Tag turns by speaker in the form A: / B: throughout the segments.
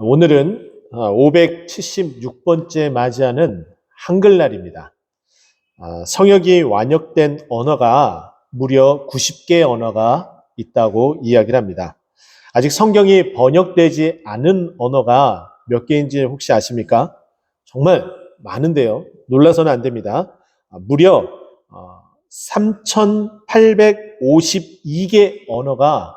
A: 오늘은 576번째 맞이하는 한글날입니다. 성역이 완역된 언어가 무려 90개의 언어가 있다고 이야기를 합니다. 아직 성경이 번역되지 않은 언어가 몇 개인지 혹시 아십니까? 정말 많은데요. 놀라서는 안 됩니다. 무려 3,852개 언어가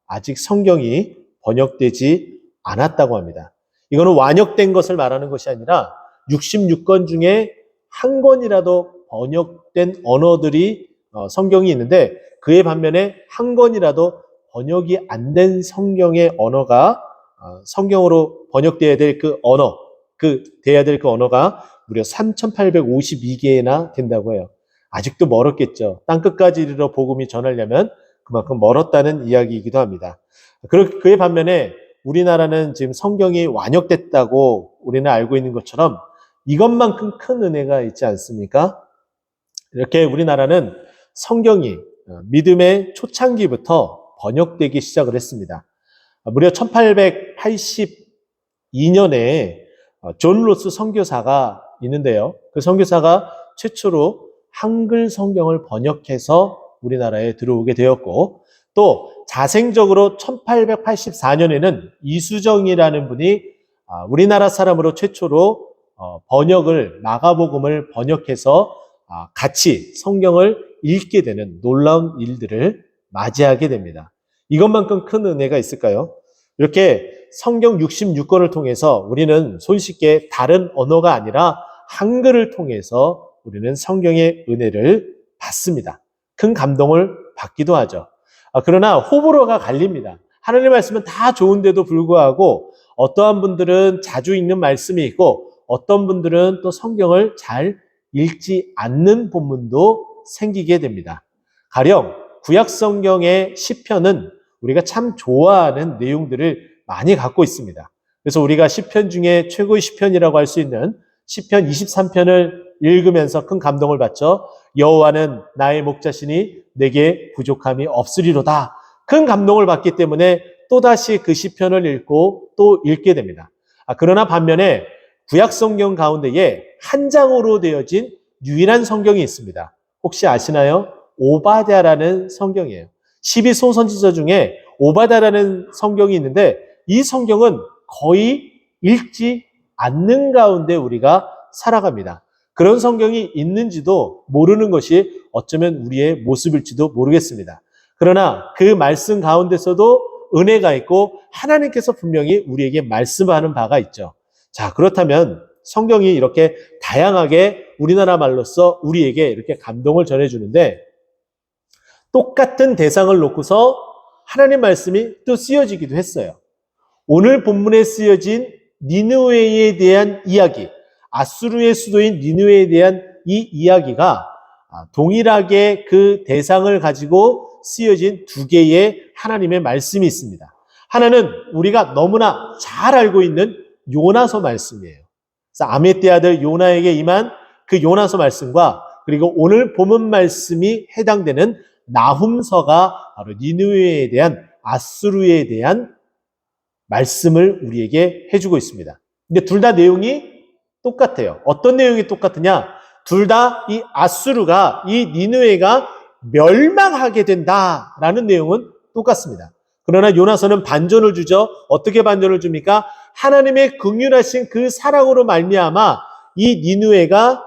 A: 아직 성경이 번역되지 않았다고 합니다. 이거는 완역된 것을 말하는 것이 아니라 66권 중에 한 권이라도 번역된 언어들이 성경이 있는데, 그에 반면에 한 권이라도 번역이 안 된 성경의 언어가 성경으로 번역돼야 될 그 언어, 돼야 될 그 언어가 무려 3,852개나 된다고 해요. 아직도 멀었겠죠. 땅끝까지 이르러 복음이 전하려면 그만큼 멀었다는 이야기이기도 합니다. 그에 반면에 우리나라는 지금 성경이 완역됐다고 우리는 알고 있는 것처럼 이것만큼 큰 은혜가 있지 않습니까? 이렇게 우리나라는 성경이 믿음의 초창기부터 번역되기 시작을 했습니다. 무려 1882년에 존 로스 선교사가 있는데요. 그 선교사가 최초로 한글 성경을 번역해서 우리나라에 들어오게 되었고, 또 자생적으로 1884년에는 이수정이라는 분이 우리나라 사람으로 최초로 마가복음을 번역해서 같이 성경을 읽게 되는 놀라운 일들을 맞이하게 됩니다. 이것만큼 큰 은혜가 있을까요? 이렇게 성경 66권을 통해서 우리는 손쉽게 다른 언어가 아니라 한글을 통해서 우리는 성경의 은혜를 받습니다. 큰 감동을 받기도 하죠. 그러나 호불호가 갈립니다. 하나님의 말씀은 다 좋은데도 불구하고 어떠한 분들은 자주 읽는 말씀이 있고, 어떤 분들은 또 성경을 잘 읽지 않는 본문도 생기게 됩니다. 가령 구약 성경의 시편은 우리가 참 좋아하는 내용들을 많이 갖고 있습니다. 그래서 우리가 시편 중에 최고의 시편이라고 할 수 있는 시편 23편을 읽으면서 큰 감동을 받죠. 여호와는 나의 목자시니 내게 부족함이 없으리로다. 큰 감동을 받기 때문에 또다시 그 시편을 읽고 또 읽게 됩니다. 그러나 반면에 구약 성경 가운데에 한 장으로 되어진 유일한 성경이 있습니다. 혹시 아시나요? 오바댜라는 성경이에요. 12소선지서 중에 오바댜라는 성경이 있는데, 이 성경은 거의 읽지 않는 가운데 우리가 살아갑니다. 그런 성경이 있는지도 모르는 것이 어쩌면 우리의 모습일지도 모르겠습니다. 그러나 그 말씀 가운데서도 은혜가 있고 하나님께서 분명히 우리에게 말씀하는 바가 있죠. 자, 그렇다면 성경이 이렇게 다양하게 우리나라 말로써 우리에게 이렇게 감동을 전해주는데, 똑같은 대상을 놓고서 하나님 말씀이 또 쓰여지기도 했어요. 오늘 본문에 쓰여진 니느웨에 대한 이야기, 아수르의 수도인 니느웨에 대한 이 이야기가 동일하게 그 대상을 가지고 쓰여진 두 개의 하나님의 말씀이 있습니다. 하나는 우리가 너무나 잘 알고 있는 요나서 말씀이에요. 그래서 아미떼 아들 요나에게 임한 그 요나서 말씀과, 그리고 오늘 본문 말씀이 해당되는 나훔서가 바로 니느웨에 대한, 아수르에 대한 말씀을 우리에게 해주고 있습니다. 근데 둘 다 내용이 똑같아요. 어떤 내용이 똑같으냐? 둘 다 이 아수르가, 이 니느웨가 멸망하게 된다라는 내용은 똑같습니다. 그러나 요나서는 반전을 주죠. 어떻게 반전을 줍니까? 하나님의 긍휼하신 그 사랑으로 말미암아 이 니느웨가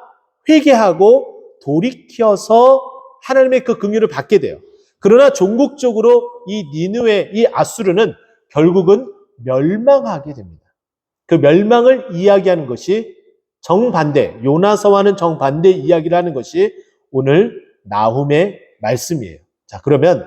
A: 회개하고 돌이켜서 하나님의 그 긍휼을 받게 돼요. 그러나 종국적으로 이 니느웨, 이 아수르는 결국은 멸망하게 됩니다. 그 멸망을 이야기하는 것이 정반대, 요나서와는 정반대 이야기를 하는 것이 오늘 나훔의 말씀이에요. 자, 그러면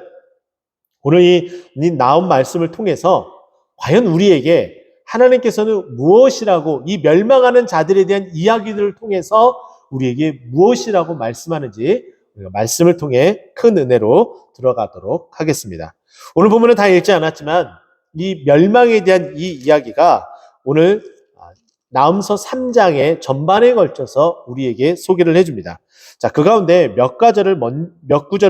A: 오늘 이 나훔 말씀을 통해서 과연 우리에게 하나님께서는 무엇이라고, 이 멸망하는 자들에 대한 이야기들을 통해서 우리에게 무엇이라고 말씀하는지 우리가 말씀을 통해 큰 은혜로 들어가도록 하겠습니다. 오늘 본문은 다 읽지 않았지만 이 멸망에 대한 이 이야기가 오늘 나훔서 3장의 전반에 걸쳐서 우리에게 소개를 해줍니다. 자, 그 가운데 몇 구절을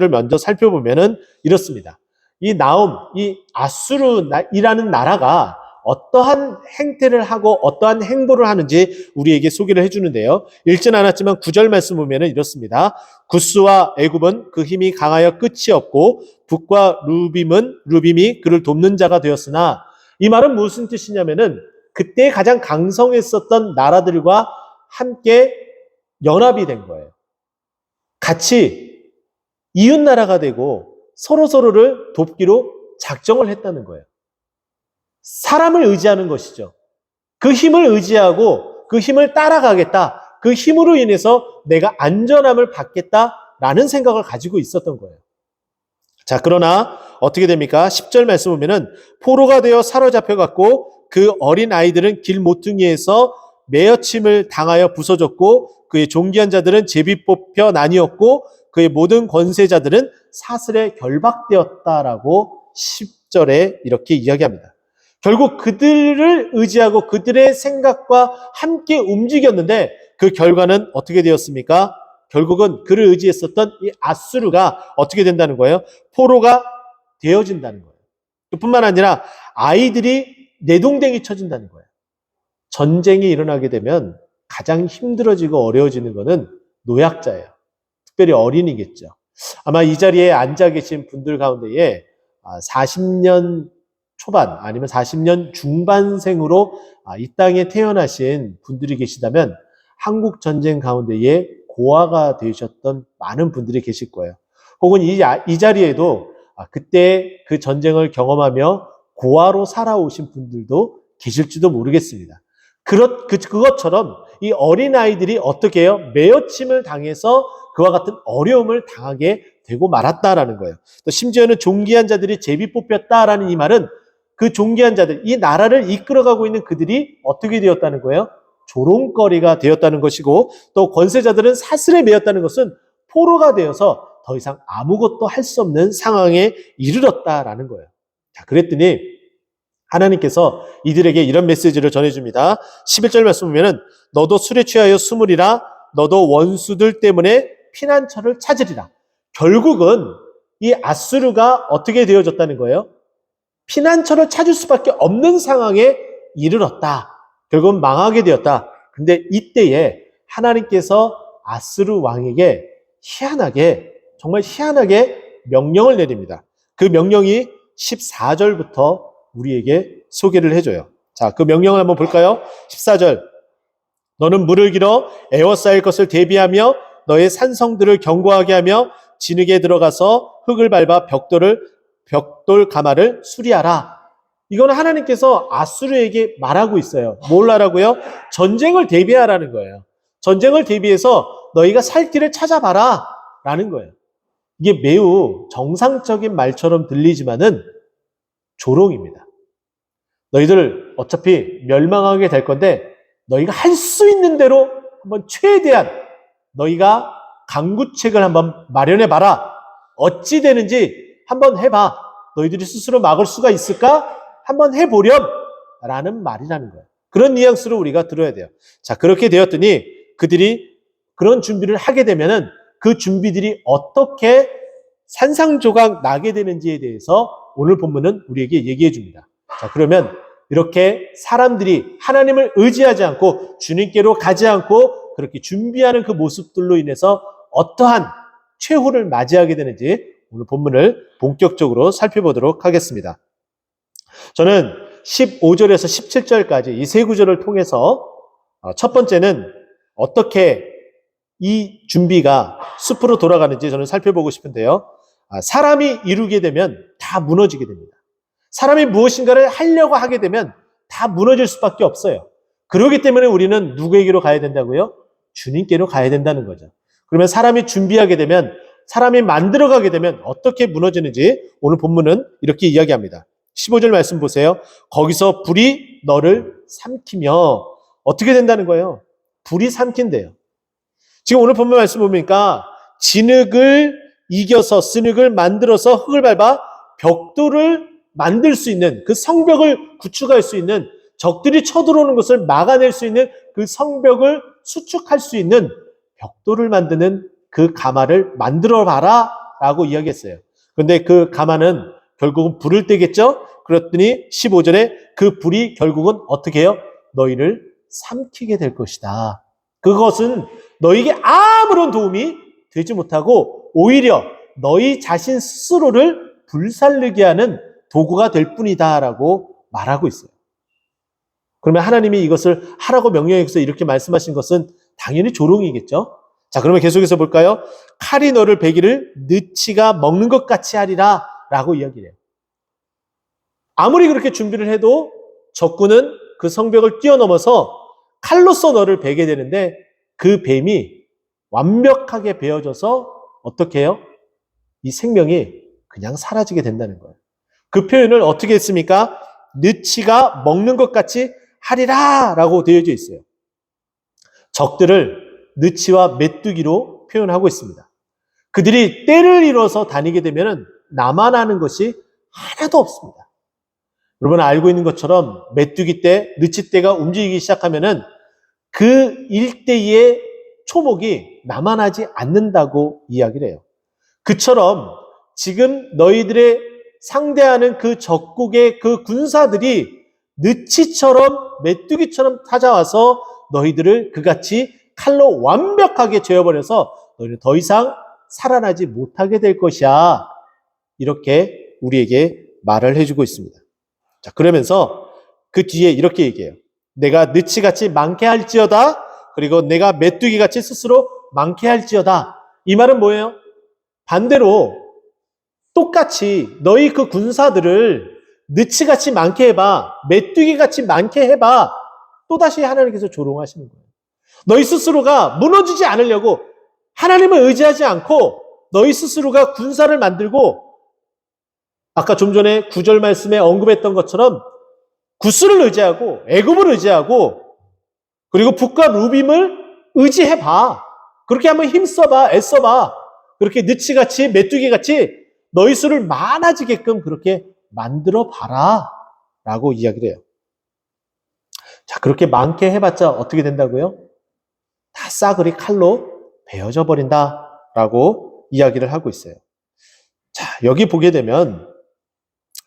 A: 먼저 살펴보면은 이렇습니다. 이 나훔, 이 아수르이라는 나라가 어떠한 행태를 하고 어떠한 행보를 하는지 우리에게 소개를 해주는데요. 읽진 않았지만 9절 말씀 보면 이렇습니다. 구스와 애굽은 그 힘이 강하여 끝이 없고 북과 루빔이 그를 돕는 자가 되었으나, 이 말은 무슨 뜻이냐면은 그때 가장 강성했었던 나라들과 함께 연합이 된 거예요. 같이 이웃나라가 되고 서로서로를 돕기로 작정을 했다는 거예요. 사람을 의지하는 것이죠. 그 힘을 의지하고 그 힘을 따라가겠다. 그 힘으로 인해서 내가 안전함을 받겠다라는 생각을 가지고 있었던 거예요. 자, 그러나 어떻게 됩니까? 10절 말씀 보면은 포로가 되어 사로잡혀갔고 그 어린 아이들은 길 모퉁이에서 매어침을 당하여 부서졌고 그의 존귀한 자들은 제비 뽑혀 나뉘었고 그의 모든 권세자들은 사슬에 결박되었다라고 10절에 이렇게 이야기합니다. 결국 그들을 의지하고 그들의 생각과 함께 움직였는데 그 결과는 어떻게 되었습니까? 결국은 그를 의지했었던 이 아수르가 어떻게 된다는 거예요? 포로가 되어진다는 거예요. 뿐만 아니라 아이들이 내동댕이 쳐진다는 거예요. 전쟁이 일어나게 되면 가장 힘들어지고 어려워지는 것은 노약자예요. 특별히 어린이겠죠. 아마 이 자리에 앉아 계신 분들 가운데에 40년 초반 아니면 40년 중반생으로 이 땅에 태어나신 분들이 계시다면 한국 전쟁 가운데에 고아가 되셨던 많은 분들이 계실 거예요. 혹은 이 자리에도 그때 그 전쟁을 경험하며 고아로 살아오신 분들도 계실지도 모르겠습니다. 그것처럼 이 어린아이들이 어떻게 해요? 매어침을 당해서 그와 같은 어려움을 당하게 되고 말았다라는 거예요. 또 심지어는 존귀한 자들이 제비 뽑혔다라는 이 말은 그 존귀한 자들, 이 나라를 이끌어가고 있는 그들이 어떻게 되었다는 거예요? 조롱거리가 되었다는 것이고, 또 권세자들은 사슬에 매였다는 것은 포로가 되어서 더 이상 아무것도 할 수 없는 상황에 이르렀다라는 거예요. 자, 그랬더니 하나님께서 이들에게 이런 메시지를 전해줍니다. 11절 말씀 보면은 너도 술에 취하여 숨으리라. 너도 원수들 때문에 피난처를 찾으리라. 결국은 이 아수르가 어떻게 되어졌다는 거예요? 피난처를 찾을 수밖에 없는 상황에 이르렀다. 결국은 망하게 되었다. 근데 이때에 하나님께서 아수르 왕에게 정말 희한하게 명령을 내립니다. 그 명령이 14절부터 우리에게 소개를 해줘요. 자, 그 명령을 한번 볼까요? 14절. 너는 물을 길어 에워싸일 것을 대비하며 너의 산성들을 견고하게 하며 진흙에 들어가서 흙을 밟아 벽돌 가마를 수리하라. 이거는 하나님께서 아수르에게 말하고 있어요. 뭘 하라고요? 전쟁을 대비하라는 거예요. 전쟁을 대비해서 너희가 살 길을 찾아봐라 라는 거예요. 이게 매우 정상적인 말처럼 들리지만은 조롱입니다. 너희들 어차피 멸망하게 될 건데 너희가 할 수 있는 대로 한번 최대한 너희가 강구책을 한번 마련해봐라. 어찌 되는지 한번 해봐. 너희들이 스스로 막을 수가 있을까? 한번 해보렴 라는 말이라는 거예요. 그런 뉘앙스로 우리가 들어야 돼요. 자, 그렇게 되었더니 그들이 그런 준비를 하게 되면은 그 준비들이 어떻게 산상조각 나게 되는지에 대해서 오늘 본문은 우리에게 얘기해 줍니다. 자, 그러면 이렇게 사람들이 하나님을 의지하지 않고 주님께로 가지 않고 그렇게 준비하는 그 모습들로 인해서 어떠한 최후를 맞이하게 되는지 오늘 본문을 본격적으로 살펴보도록 하겠습니다. 저는 15절에서 17절까지 이 세 구절을 통해서 첫 번째는 어떻게 이 준비가 숲으로 돌아가는지 저는 살펴보고 싶은데요. 사람이 이루게 되면 다 무너지게 됩니다. 사람이 무엇인가를 하려고 하게 되면 다 무너질 수밖에 없어요. 그렇기 때문에 우리는 누구에게로 가야 된다고요? 주님께로 가야 된다는 거죠. 그러면 사람이 준비하게 되면, 사람이 만들어가게 되면 어떻게 무너지는지 오늘 본문은 이렇게 이야기합니다. 15절 말씀 보세요. 거기서 불이 너를 삼키며 어떻게 된다는 거예요? 불이 삼킨대요. 지금 오늘 본문 말씀 보니까 진흙을 이겨서 진흙을 만들어서 흙을 밟아 벽돌을 만들 수 있는, 그 성벽을 구축할 수 있는, 적들이 쳐들어오는 것을 막아낼 수 있는 그 성벽을 수축할 수 있는 벽돌을 만드는 그 가마를 만들어 봐라 라고 이야기했어요. 그런데 그 가마는 결국은 불을 떼겠죠? 그랬더니 15절에 그 불이 결국은 어떻게 해요? 너희를 삼키게 될 것이다. 그것은 너희에게 아무런 도움이 되지 못하고 오히려 너희 자신 스스로를 불살르게 하는 도구가 될 뿐이다라고 말하고 있어요. 그러면 하나님이 이것을 하라고 명령해서 이렇게 말씀하신 것은 당연히 조롱이겠죠. 자, 그러면 계속해서 볼까요? 칼이 너를 베기를 느치가 먹는 것 같이 하리라 라고 이야기해요. 아무리 그렇게 준비를 해도 적군은 그 성벽을 뛰어넘어서 칼로서 너를 베게 되는데 그 뱀이 완벽하게 베어져서 어떻게 해요? 이 생명이 그냥 사라지게 된다는 거예요. 그 표현을 어떻게 했습니까? 느치가 먹는 것 같이 하리라 라고 되어져 있어요. 적들을 느치와 메뚜기로 표현하고 있습니다. 그들이 때를 이뤄서 다니게 되면 나만 것이 하나도 없습니다. 여러분 알고 있는 것처럼 메뚜기 때, 느치 때가 움직이기 시작하면은 그 일대의 초목이 남아나지 않는다고 이야기를 해요. 그처럼 지금 너희들의 상대하는 그 적국의 그 군사들이 느치처럼 메뚜기처럼 찾아와서 너희들을 그같이 칼로 완벽하게 죄어버려서 너희는 더 이상 살아나지 못하게 될 것이야. 이렇게 우리에게 말을 해주고 있습니다. 자, 그러면서 그 뒤에 이렇게 얘기해요. 내가 느치같이 많게 할지어다. 그리고 내가 메뚜기같이 스스로 많게 할지어다. 이 말은 뭐예요? 반대로 똑같이 너희 그 군사들을 느치같이 많게 해봐. 메뚜기같이 많게 해봐. 또다시 하나님께서 조롱하시는 거예요. 너희 스스로가 무너지지 않으려고 하나님을 의지하지 않고 너희 스스로가 군사를 만들고 아까 좀 전에 9절 말씀에 언급했던 것처럼 구스를 의지하고 애굽을 의지하고 그리고 북과 루빔을 의지해봐. 그렇게 한번 힘써봐. 애써봐. 그렇게 느치같이 메뚜기같이 너희 수를 많아지게끔 그렇게 만들어봐라 라고 이야기를 해요. 자, 그렇게 많게 해봤자 어떻게 된다고요? 다 싸그리 칼로 베어져 버린다라고 이야기를 하고 있어요. 자, 여기 보게 되면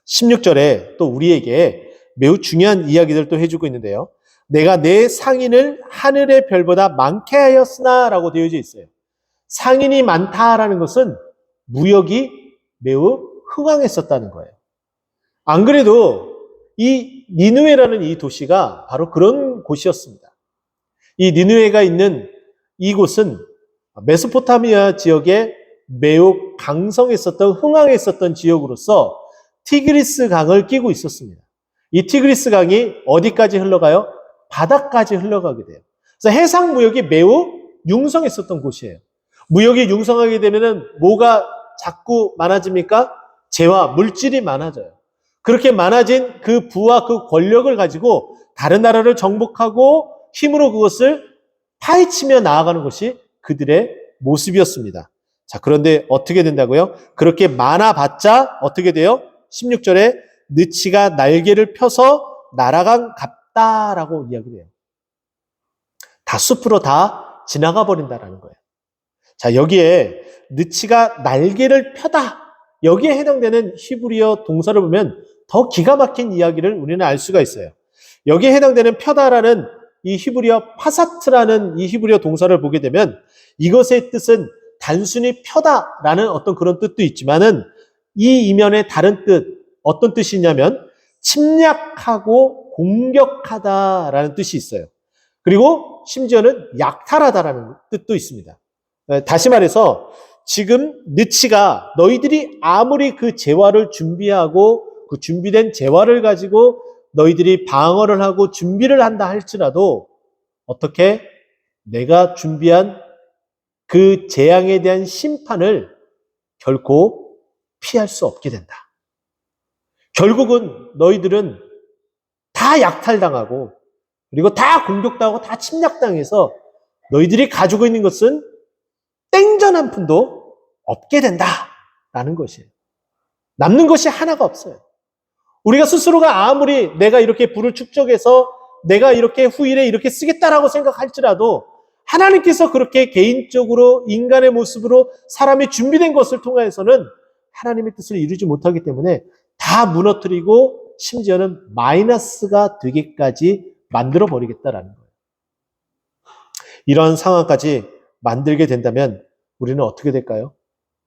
A: 16절에 또 우리에게 매우 중요한 이야기들도 해주고 있는데요. 내가 내 상인을 하늘의 별보다 많게 하였으나 라고 되어져 있어요. 상인이 많다라는 것은 무역이 매우 흥황했었다는 거예요. 안 그래도 이 니느웨라는 이 도시가 바로 그런 곳이었습니다. 이 니느웨가 있는 이곳은 메소포타미아 지역에 매우 강성했었던 흥황했었던 지역으로서 티그리스 강을 끼고 있었습니다. 이 티그리스 강이 어디까지 흘러가요? 바다까지 흘러가게 돼요. 그래서 해상 무역이 매우 융성했었던 곳이에요. 무역이 융성하게 되면은 뭐가 자꾸 많아집니까? 재화, 물질이 많아져요. 그렇게 많아진 그 부와 그 권력을 가지고 다른 나라를 정복하고 힘으로 그것을 파헤치며 나아가는 것이 그들의 모습이었습니다. 자, 그런데 어떻게 된다고요? 그렇게 많아봤자 어떻게 돼요? 16절에 느치가 날개를 펴서 날아간 같다라고 이야기를 해요. 다 숲으로 다 지나가 버린다라는 거예요. 자, 여기에 느치가 날개를 펴다. 여기에 해당되는 히브리어 동사를 보면 더 기가 막힌 이야기를 우리는 알 수가 있어요. 여기에 해당되는 펴다라는 이 히브리어 파사트라는 이 히브리어 동사를 보게 되면 이것의 뜻은 단순히 펴다라는 어떤 그런 뜻도 있지만은 이 이면의 다른 뜻, 어떤 뜻이냐면 침략하고 공격하다라는 뜻이 있어요. 그리고 심지어는 약탈하다라는 뜻도 있습니다. 다시 말해서 지금 느치가 너희들이 아무리 그 재화를 준비하고 그 준비된 재화를 가지고 너희들이 방어를 하고 준비를 한다 할지라도 어떻게 내가 준비한 그 재앙에 대한 심판을 결코 피할 수 없게 된다. 결국은 너희들은 다 약탈당하고 그리고 다 공격당하고 다 침략당해서 너희들이 가지고 있는 것은 땡전 한 푼도 없게 된다라는 것이에요. 남는 것이 하나가 없어요. 우리가 스스로가 아무리 내가 이렇게 부를 축적해서 내가 이렇게 후일에 이렇게 쓰겠다라고 생각할지라도 하나님께서 그렇게 개인적으로 인간의 모습으로 사람이 준비된 것을 통해서는 하나님의 뜻을 이루지 못하기 때문에 다 무너뜨리고 심지어는 마이너스가 되기까지 만들어 버리겠다라는 거예요. 이런 상황까지 만들게 된다면 우리는 어떻게 될까요?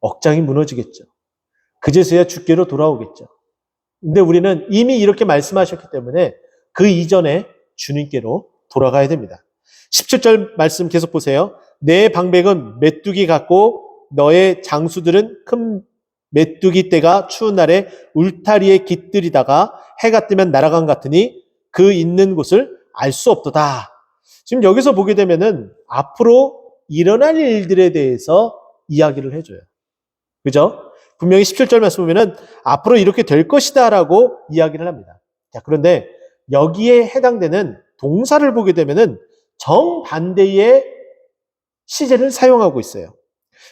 A: 억장이 무너지겠죠. 그제서야 주께로 돌아오겠죠. 근데 우리는 이미 이렇게 말씀하셨기 때문에 그 이전에 주님께로 돌아가야 됩니다. 17절 말씀 계속 보세요. 내 방백은 메뚜기 같고 너의 장수들은 큰 메뚜기 떼가 추운 날에 울타리에 깃들이다가 해가 뜨면 날아간 같으니 그 있는 곳을 알 수 없도다. 지금 여기서 보게 되면은 앞으로 일어날 일들에 대해서 이야기를 해줘요. 그죠? 분명히 17절 말씀 보면은 앞으로 이렇게 될 것이다 라고 이야기를 합니다. 자, 그런데 여기에 해당되는 동사를 보게 되면은 정반대의 시제를 사용하고 있어요.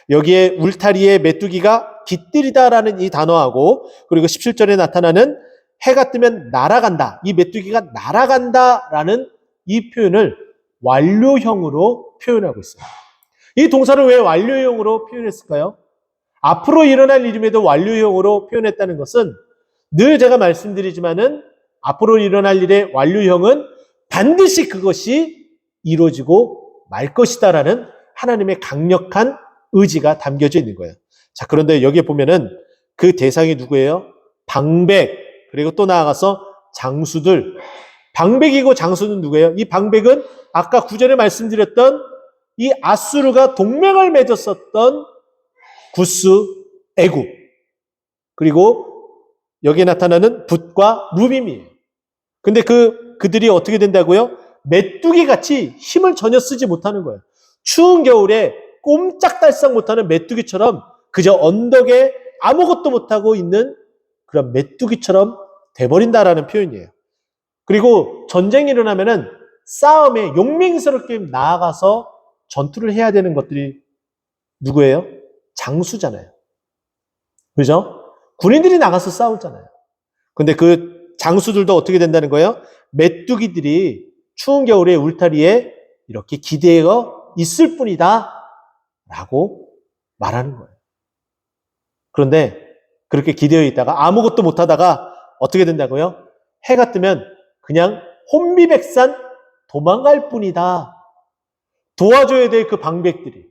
A: 여기에 울타리에 메뚜기가 깃들이다라는 이 단어하고 그리고 17절에 나타나는 해가 뜨면 날아간다. 이 메뚜기가 날아간다라는 이 표현을 완료형으로 표현하고 있어요. 이 동사를 왜 완료형으로 표현했을까요? 앞으로 일어날 일임에도 완료형으로 표현했다는 것은 늘 제가 말씀드리지만은 앞으로 일어날 일의 완료형은 반드시 그것이 이루어지고 말 것이다라는 하나님의 강력한 의지가 담겨져 있는 거예요. 자, 그런데 여기에 보면은 그 대상이 누구예요? 방백, 그리고 또 나아가서 장수들. 방백이고 장수는 누구예요? 이 방백은 아까 9절에 말씀드렸던 이 아수르가 동맹을 맺었었던 구스, 애굽. 그리고 여기에 나타나는 붓과 루빔이에요. 근데 그들이 어떻게 된다고요? 메뚜기 같이 힘을 전혀 쓰지 못하는 거예요. 추운 겨울에 꼼짝달싹 못하는 메뚜기처럼 그저 언덕에 아무것도 못하고 있는 그런 메뚜기처럼 돼버린다라는 표현이에요. 그리고 전쟁이 일어나면은 싸움에 용맹스럽게 나아가서 전투를 해야 되는 것들이 누구예요? 장수잖아요. 그죠? 군인들이 나가서 싸우잖아요. 근데 그 장수들도 어떻게 된다는 거예요? 메뚜기들이 추운 겨울에 울타리에 이렇게 기대어 있을 뿐이다 라고 말하는 거예요. 그런데 그렇게 기대어 있다가 아무것도 못하다가 어떻게 된다고요? 해가 뜨면 그냥 혼비백산 도망갈 뿐이다. 도와줘야 될 그 방백들이,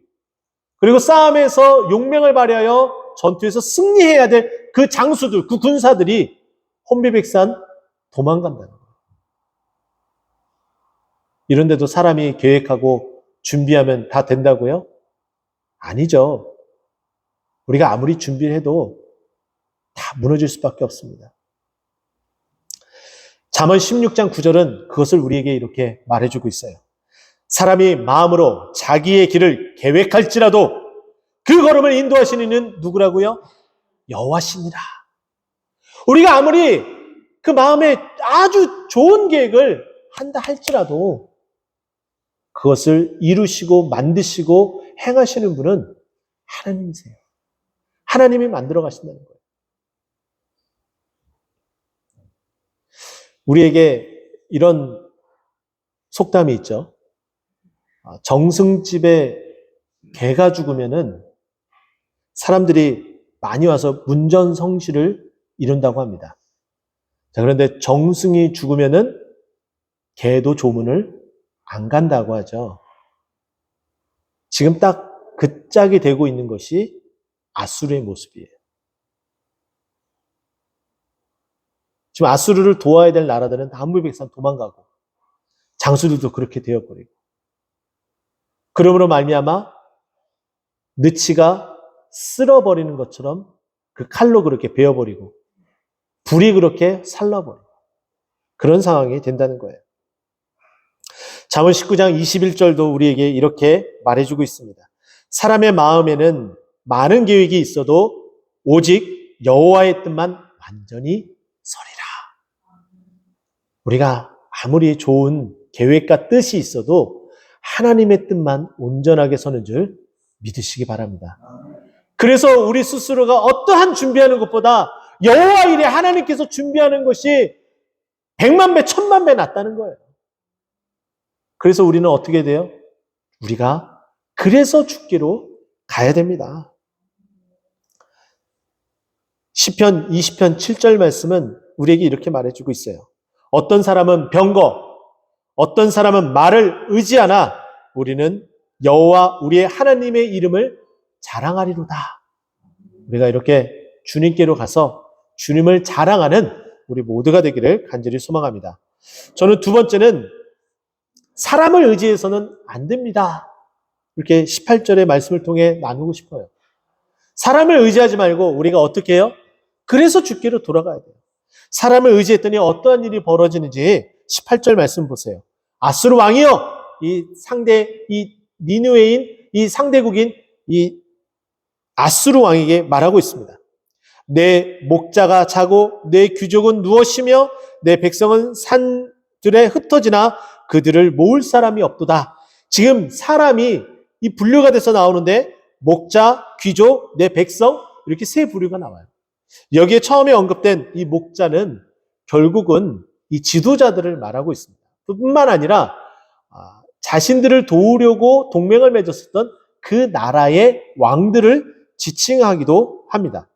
A: 그리고 싸움에서 용맹을 발휘하여 전투에서 승리해야 될 그 장수들, 그 군사들이 혼비백산 도망간다는 거예요. 이런데도 사람이 계획하고 준비하면 다 된다고요? 아니죠. 우리가 아무리 준비를 해도 다 무너질 수밖에 없습니다. 잠언 16장 9절은 그것을 우리에게 이렇게 말해주고 있어요. 사람이 마음으로 자기의 길을 계획할지라도 그 걸음을 인도하시는 이는 누구라고요? 여호와시니라. 우리가 아무리 그 마음에 아주 좋은 계획을 한다 할지라도 그것을 이루시고 만드시고 행하시는 분은 하나님이세요. 하나님이 만들어 가신다는 거예요. 우리에게 이런 속담이 있죠. 정승집에 개가 죽으면은 사람들이 많이 와서 문전성시를 이룬다고 합니다. 자, 그런데 정승이 죽으면은 개도 조문을 안 간다고 하죠. 지금 딱 그 짝이 되고 있는 것이 아수르의 모습이에요. 지금 아수르를 도와야 될 나라들은 한물백산 도망가고 장수들도 그렇게 되어버리고, 그러므로 말미암아 느치가 쓸어버리는 것처럼 그 칼로 그렇게 베어버리고 불이 그렇게 살라버리고 그런 상황이 된다는 거예요. 잠언 19장 21절도 우리에게 이렇게 말해주고 있습니다. 사람의 마음에는 많은 계획이 있어도 오직 여호와의 뜻만 완전히 서리라. 우리가 아무리 좋은 계획과 뜻이 있어도 하나님의 뜻만 온전하게 서는 줄 믿으시기 바랍니다. 그래서 우리 스스로가 어떠한 준비하는 것보다 여호와 일에 하나님께서 준비하는 것이 100만 배, 1000만 배 낫다는 거예요. 그래서 우리는 어떻게 돼요? 우리가 그래서 주께로 가야 됩니다. 시편 20편 7절 말씀은 우리에게 이렇게 말해주고 있어요. 어떤 사람은 병거, 어떤 사람은 말을 의지하나 우리는 여호와 우리의 하나님의 이름을 자랑하리로다. 우리가 이렇게 주님께로 가서 주님을 자랑하는 우리 모두가 되기를 간절히 소망합니다. 저는 두 번째는 사람을 의지해서는 안 됩니다. 이렇게 18절의 말씀을 통해 나누고 싶어요. 사람을 의지하지 말고 우리가 어떻게 해요? 그래서 주께로 돌아가야 돼요. 사람을 의지했더니 어떠한 일이 벌어지는지 18절 말씀 보세요. 아수르 왕이여, 이 니느웨인, 이 상대국인 이 아수르 왕에게 말하고 있습니다. 내 목자가 자고 내 귀족은 누워 쉬며 내 백성은 산들에 흩어지나 그들을 모을 사람이 없도다. 지금 사람이 이 분류가 돼서 나오는데 목자, 귀족, 내 백성 이렇게 세 부류가 나와요. 여기에 처음에 언급된 이 목자는 결국은 이 지도자들을 말하고 있습니다. 뿐만 아니라 자신들을 도우려고 동맹을 맺었었던 그 나라의 왕들을 지칭하기도 합니다.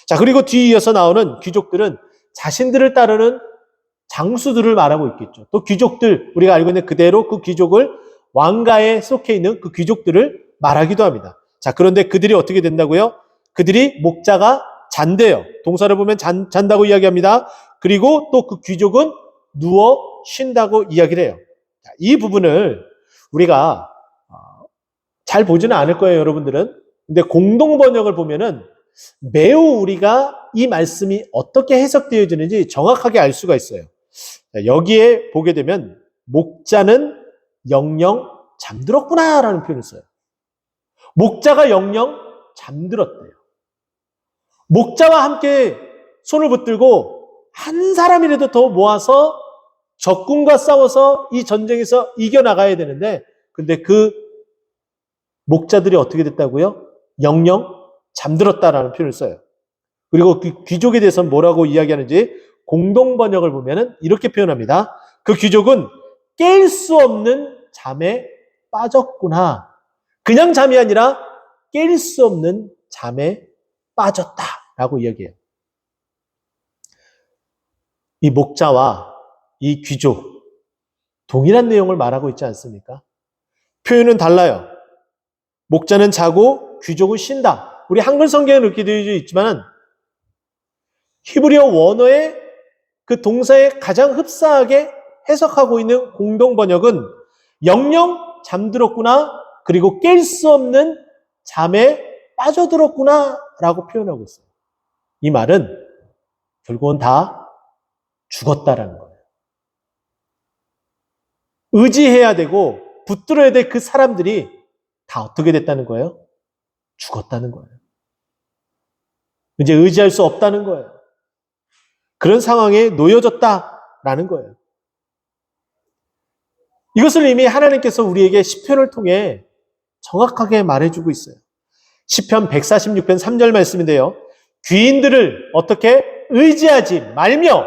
A: 자, 그리고 뒤이어서 나오는 귀족들은 자신들을 따르는 장수들을 말하고 있겠죠. 또 귀족들, 우리가 알고 있는 그대로 그 귀족을 왕가에 속해 있는 그 귀족들을 말하기도 합니다. 자, 그런데 그들이 어떻게 된다고요? 그들이 목자가 잔대요. 동사를 보면 잔다고 이야기합니다. 그리고 또 그 귀족은 누워 쉰다고 이야기를 해요. 자, 이 부분을 우리가 잘 보지는 않을 거예요, 여러분들은. 근데 공동 번역을 보면은 매우 우리가 이 말씀이 어떻게 해석되어지는지 정확하게 알 수가 있어요. 자, 여기에 보게 되면 목자는 영영 잠들었구나라는 표현을 써요. 목자가 영영 잠들었대요. 목자와 함께 손을 붙들고 한 사람이라도 더 모아서 적군과 싸워서 이 전쟁에서 이겨나가야 되는데, 근데 그 목자들이 어떻게 됐다고요? 영영 잠들었다라는 표현을 써요. 그리고 그 귀족에 대해서는 뭐라고 이야기하는지 공동 번역을 보면은 이렇게 표현합니다. 그 귀족은 깰 수 없는 잠에 빠졌구나. 그냥 잠이 아니라 깰 수 없는 잠에 빠졌다라고 이야기해요. 이 목자와 이 귀족 동일한 내용을 말하고 있지 않습니까? 표현은 달라요. 목자는 자고 귀족은 쉰다. 우리 한글 성경에는 이렇게 되어 있지만 히브리어 원어의 그 동사에 가장 흡사하게 해석하고 있는 공동 번역은 영영 잠들었구나, 그리고 깰 수 없는 잠에 빠져들었구나 라고 표현하고 있어요. 이 말은 결국은 다 죽었다라는 거예요. 의지해야 되고 붙들어야 될 그 사람들이 다 어떻게 됐다는 거예요? 죽었다는 거예요. 이제 의지할 수 없다는 거예요. 그런 상황에 놓여졌다라는 거예요. 이것을 이미 하나님께서 우리에게 시편을 통해 정확하게 말해주고 있어요. 시편 146편 3절 말씀인데요. 귀인들을 어떻게 의지하지 말며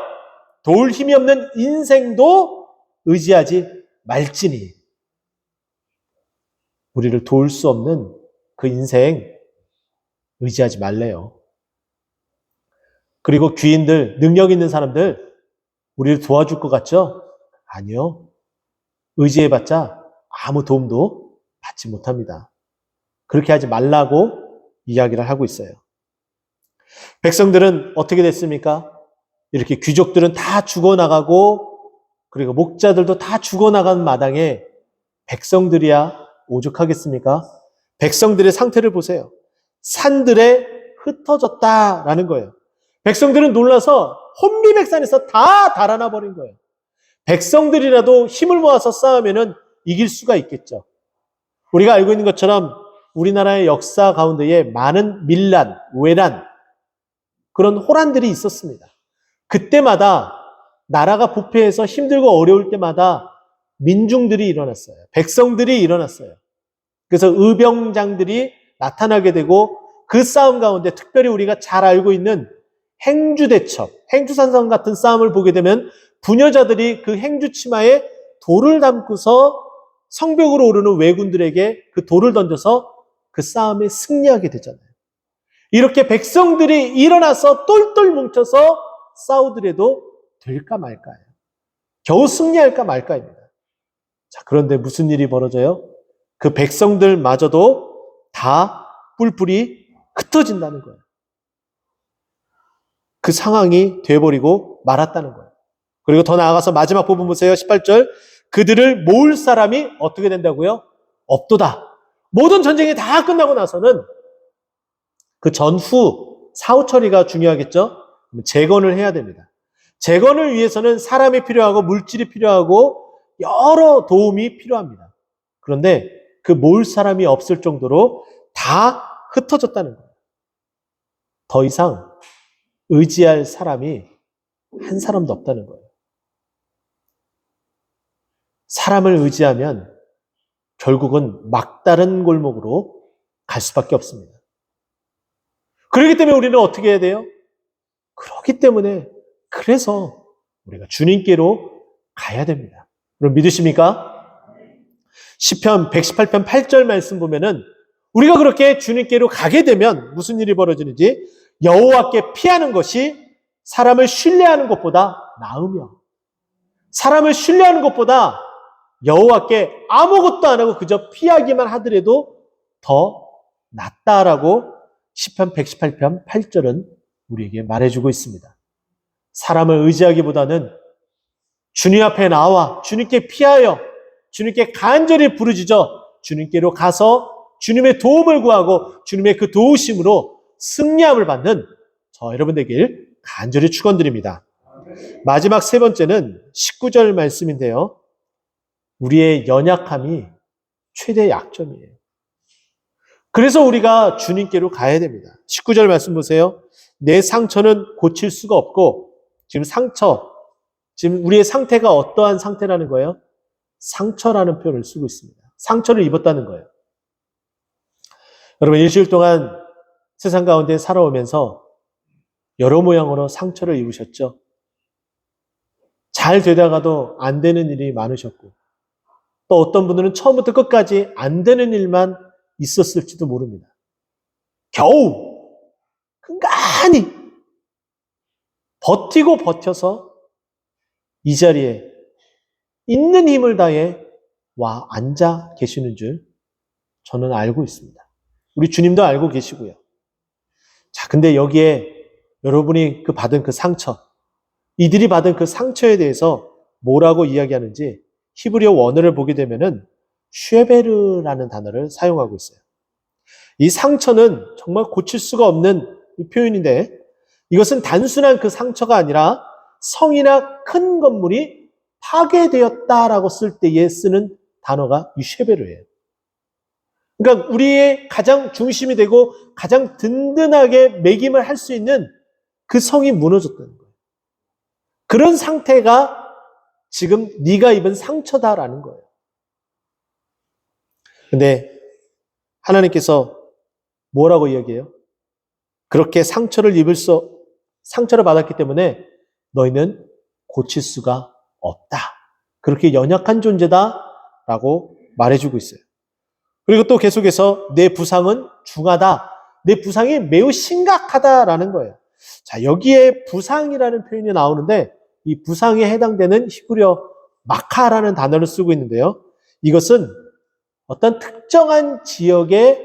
A: 도울 힘이 없는 인생도 의지하지 말지니. 우리를 도울 수 없는 그 인생 의지하지 말래요. 그리고 귀인들, 능력 있는 사람들 우리를 도와줄 것 같죠? 아니요. 의지해봤자 아무 도움도 받지 못합니다. 그렇게 하지 말라고 이야기를 하고 있어요. 백성들은 어떻게 됐습니까? 이렇게 귀족들은 다 죽어나가고 그리고 목자들도 다 죽어나간 마당에 백성들이야 오죽하겠습니까? 백성들의 상태를 보세요. 산들에 흩어졌다라는 거예요. 백성들은 놀라서 혼비백산에서 다 달아나 버린 거예요. 백성들이라도 힘을 모아서 싸우면은 이길 수가 있겠죠. 우리가 알고 있는 것처럼 우리나라의 역사 가운데에 많은 밀란, 외란, 그런 호란들이 있었습니다. 그때마다 나라가 부패해서 힘들고 어려울 때마다 민중들이 일어났어요. 백성들이 일어났어요. 그래서 의병장들이 나타나게 되고 그 싸움 가운데 특별히 우리가 잘 알고 있는 행주대첩, 행주산성 같은 싸움을 보게 되면 부녀자들이 그 행주치마에 돌을 담고서 성벽으로 오르는 왜군들에게 그 돌을 던져서 그 싸움에 승리하게 되잖아요. 이렇게 백성들이 일어나서 똘똘 뭉쳐서 싸우더라도 될까 말까예요. 겨우 승리할까 말까입니다. 자, 그런데 무슨 일이 벌어져요? 그 백성들마저도 다 뿔뿔이 흩어진다는 거예요. 그 상황이 돼버리고 말았다는 거예요. 그리고 더 나아가서 마지막 부분 보세요. 18절. 그들을 모을 사람이 어떻게 된다고요? 없도다. 모든 전쟁이 다 끝나고 나서는 그 전후 사후 처리가 중요하겠죠? 재건을 해야 됩니다. 재건을 위해서는 사람이 필요하고 물질이 필요하고 여러 도움이 필요합니다. 그런데 그 모을 사람이 없을 정도로 다 흩어졌다는 거예요. 더 이상 의지할 사람이 한 사람도 없다는 거예요. 사람을 의지하면 결국은 막다른 골목으로 갈 수밖에 없습니다. 그렇기 때문에 우리는 어떻게 해야 돼요? 그래서 우리가 주님께로 가야 됩니다. 여러분 믿으십니까? 시편 118편 8절 말씀 보면은 우리가 그렇게 주님께로 가게 되면 무슨 일이 벌어지는지 여호와께 피하는 것이 사람을 신뢰하는 것보다 나으며 사람을 신뢰하는 것보다 여호와께 아무것도 안 하고 그저 피하기만 하더라도 더 낫다라고 시편 118편 8절은 우리에게 말해주고 있습니다. 사람을 의지하기보다는 주님 앞에 나와 주님께 피하여 주님께 간절히 부르짖어 주님께로 가서 주님의 도움을 구하고 주님의 그 도우심으로 승리함을 받는 저 여러분 되길 간절히 축원드립니다. 마지막 세 번째는 19절 말씀인데요. 우리의 연약함이 최대 약점이에요. 그래서 우리가 주님께로 가야 됩니다. 19절 말씀 보세요. 내 상처는 고칠 수가 없고 지금 우리의 상태가 어떠한 상태라는 거예요? 상처라는 표현을 쓰고 있습니다. 상처를 입었다는 거예요. 여러분 일주일 동안 세상 가운데 살아오면서 여러 모양으로 상처를 입으셨죠? 잘 되다가도 안 되는 일이 많으셨고 또 어떤 분들은 처음부터 끝까지 안 되는 일만 있었을지도 모릅니다. 겨우 간간히 버티고 버텨서 이 자리에 있는 힘을 다해 와 앉아 계시는 줄 저는 알고 있습니다. 우리 주님도 알고 계시고요. 자, 근데 여기에 여러분이 받은 그 상처, 이들이 받은 그 상처에 대해서 뭐라고 이야기하는지 히브리어 원어를 보게 되면은 쉐베르라는 단어를 사용하고 있어요. 이 상처는 정말 고칠 수가 없는 이 표현인데 이것은 단순한 그 상처가 아니라 성이나 큰 건물이 파괴되었다라고 쓸 때에 쓰는 단어가 이 쉐베르예요. 그러니까 우리의 가장 중심이 되고 가장 든든하게 매김을 할 수 있는 그 성이 무너졌다는 거예요. 그런 상태가 지금 네가 입은 상처다라는 거예요. 근데 하나님께서 뭐라고 이야기해요? 그렇게 상처를 받았기 때문에 너희는 고칠 수가 없다. 그렇게 연약한 존재다라고 말해주고 있어요. 그리고 또 계속해서 내 부상은 중하다. 내 부상이 매우 심각하다라는 거예요. 자, 여기에 부상이라는 표현이 나오는데 이 부상에 해당되는 히브리어 마카라는 단어를 쓰고 있는데요. 이것은 어떤 특정한 지역에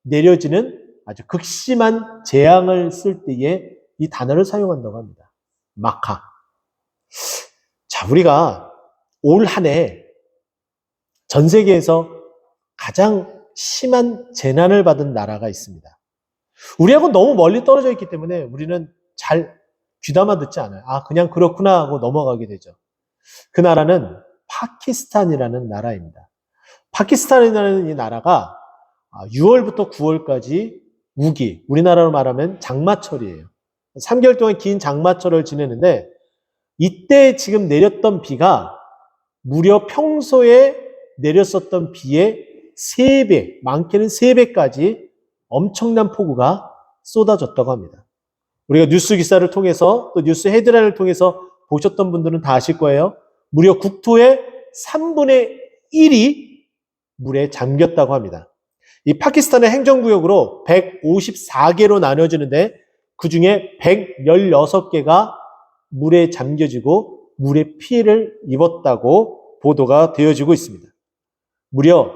A: 내려지는 아주 극심한 재앙을 쓸 때에 이 단어를 사용한다고 합니다. 마카. 자, 우리가 올 한 해 전 세계에서 가장 심한 재난을 받은 나라가 있습니다. 우리하고 너무 멀리 떨어져 있기 때문에 우리는 잘 귀담아 듣지 않아요. 아, 그냥 그렇구나 하고 넘어가게 되죠. 그 나라는 파키스탄이라는 나라입니다. 파키스탄이라는 이 나라가 6월부터 9월까지 우기, 우리나라로 말하면 장마철이에요. 3개월 동안 긴 장마철을 지내는데 이때 지금 내렸던 비가 무려 평소에 내렸었던 비의 3배, 많게는 3배까지 엄청난 폭우가 쏟아졌다고 합니다. 우리가 뉴스 기사를 통해서 또 뉴스 헤드라인을 통해서 보셨던 분들은 다 아실 거예요. 무려 국토의 3분의 1이 물에 잠겼다고 합니다. 이 파키스탄의 행정구역으로 154개로 나눠지는데 그중에 116개가 물에 잠겨지고 물의 피해를 입었다고 보도가 되어지고 있습니다. 무려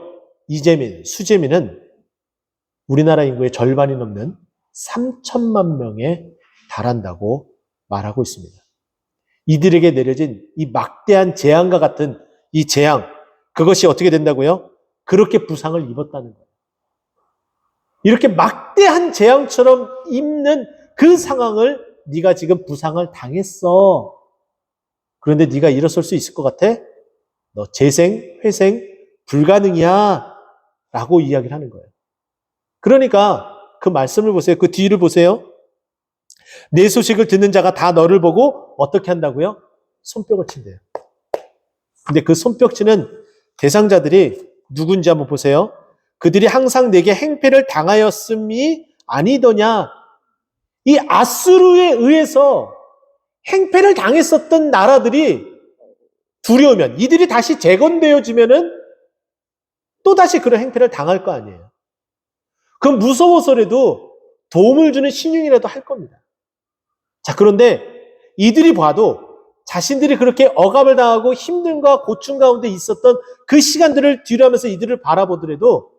A: 이재민, 수재민은 우리나라 인구의 절반이 넘는 3천만 명에 달한다고 말하고 있습니다. 이들에게 내려진 이 막대한 재앙과 같은 이 재앙, 그것이 어떻게 된다고요? 그렇게 부상을 입었다는 거예요. 이렇게 막대한 재앙처럼 입는 그 상황을 네가 지금 부상을 당했어. 그런데 네가 일어설 수 있을 것 같아? 너 재생, 회생 불가능이야. 라고 이야기를 하는 거예요. 그러니까 그 말씀을 보세요. 그 뒤를 보세요. 내 소식을 듣는 자가 다 너를 보고 어떻게 한다고요? 손뼉을 친대요. 근데 그 손뼉치는 대상자들이 누군지 한번 보세요. 그들이 항상 내게 행패를 당하였음이 아니더냐. 이 아수르에 의해서 행패를 당했었던 나라들이 두려우면, 이들이 다시 재건되어지면은 또다시 그런 행패를 당할 거 아니에요. 그럼 무서워서라도 도움을 주는 신용이라도 할 겁니다. 자, 그런데 이들이 봐도 자신들이 그렇게 억압을 당하고 힘듦과 고충 가운데 있었던 그 시간들을 뒤로하면서 이들을 바라보더라도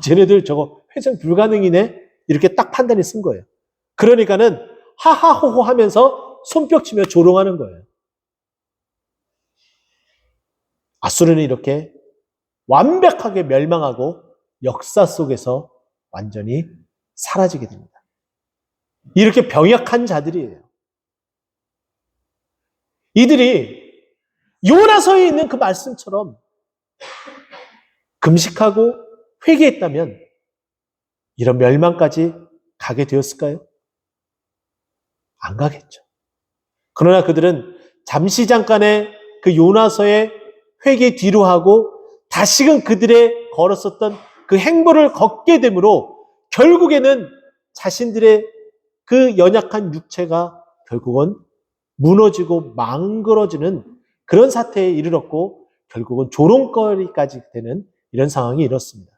A: 쟤네들 저거 회생 불가능이네 이렇게 딱 판단이 쓴 거예요. 그러니까는 하하호호 하면서 손뼉치며 조롱하는 거예요. 아수르는 이렇게 완벽하게 멸망하고 역사 속에서 완전히 사라지게 됩니다. 이렇게 병약한 자들이에요. 이들이 요나서에 있는 그 말씀처럼 금식하고 회개했다면 이런 멸망까지 가게 되었을까요? 안 가겠죠. 그러나 그들은 잠시 잠깐의 그 요나서의 회개 뒤로 하고 다시금 그들의 걸었었던 그 행보를 걷게 되므로 결국에는 자신들의 그 연약한 육체가 결국은 무너지고 망그러지는 그런 사태에 이르렀고 결국은 조롱거리까지 되는 이런 상황이 이렇습니다.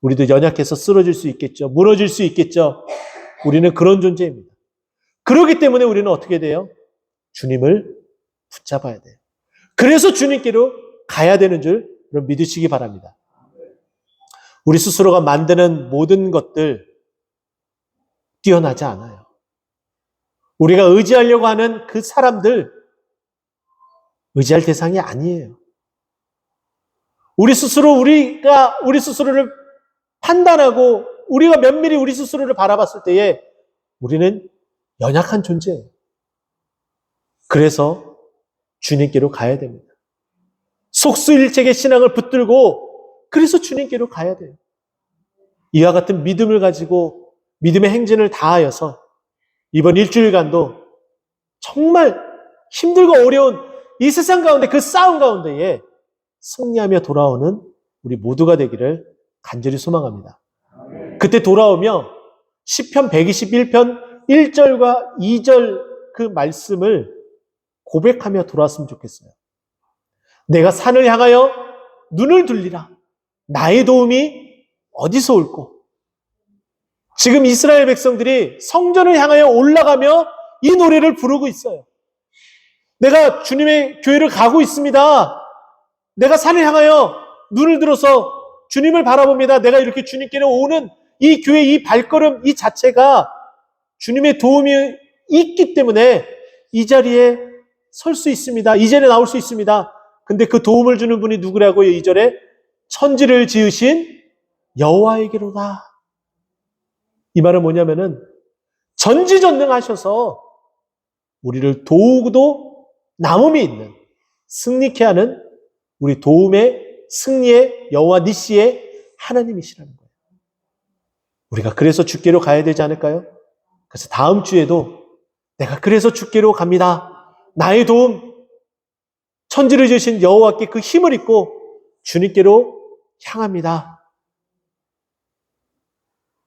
A: 우리도 연약해서 쓰러질 수 있겠죠. 무너질 수 있겠죠. 우리는 그런 존재입니다. 그렇기 때문에 우리는 어떻게 돼요? 주님을 붙잡아야 돼요. 그래서 주님께로 가야 되는 줄 믿으시기 바랍니다. 우리 스스로가 만드는 모든 것들 뛰어나지 않아요. 우리가 의지하려고 하는 그 사람들 의지할 대상이 아니에요. 우리 스스로를 판단하고 우리가 면밀히 우리 스스로를 바라봤을 때에 우리는 연약한 존재예요. 그래서 주님께로 가야 됩니다. 속수일체의 신앙을 붙들고 그래서 주님께로 가야 돼요. 이와 같은 믿음을 가지고 믿음의 행진을 다하여서 이번 일주일간도 정말 힘들고 어려운 이 세상 가운데 그 싸움 가운데에 승리하며 돌아오는 우리 모두가 되기를 간절히 소망합니다. 그때 돌아오며 시편 121편 1절과 2절 그 말씀을 고백하며 돌아왔으면 좋겠어요. 내가 산을 향하여 눈을 돌리라. 나의 도움이 어디서 올꼬? 지금 이스라엘 백성들이 성전을 향하여 올라가며 이 노래를 부르고 있어요. 내가 주님의 교회를 가고 있습니다. 내가 산을 향하여 눈을 들어서 주님을 바라봅니다. 내가 이렇게 주님께로 오는 이 교회 이 발걸음 이 자체가 주님의 도움이 있기 때문에 이 자리에 설 수 있습니다. 이 자리에 나올 수 있습니다. 근데 그 도움을 주는 분이 누구라고요? 2절에 천지를 지으신 여호와에게로다. 이 말은 뭐냐면은 전지전능하셔서 우리를 도우고도 남음이 있는 승리케 하는 우리 도움의 승리의 여호와 니시의 하나님이시라는 거예요. 우리가 그래서 주께로 가야 되지 않을까요? 그래서 다음 주에도 내가 그래서 주께로 갑니다. 나의 도움 천지를 지으신 여호와께 그 힘을 입고 주님께로 향합니다.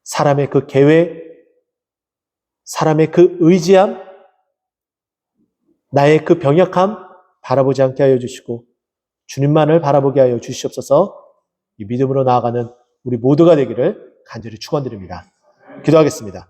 A: 사람의 그 계획, 사람의 그 의지함, 나의 그 병약함 바라보지 않게 하여 주시고 주님만을 바라보게 하여 주시옵소서. 이 믿음으로 나아가는 우리 모두가 되기를 간절히 축원드립니다. 기도하겠습니다.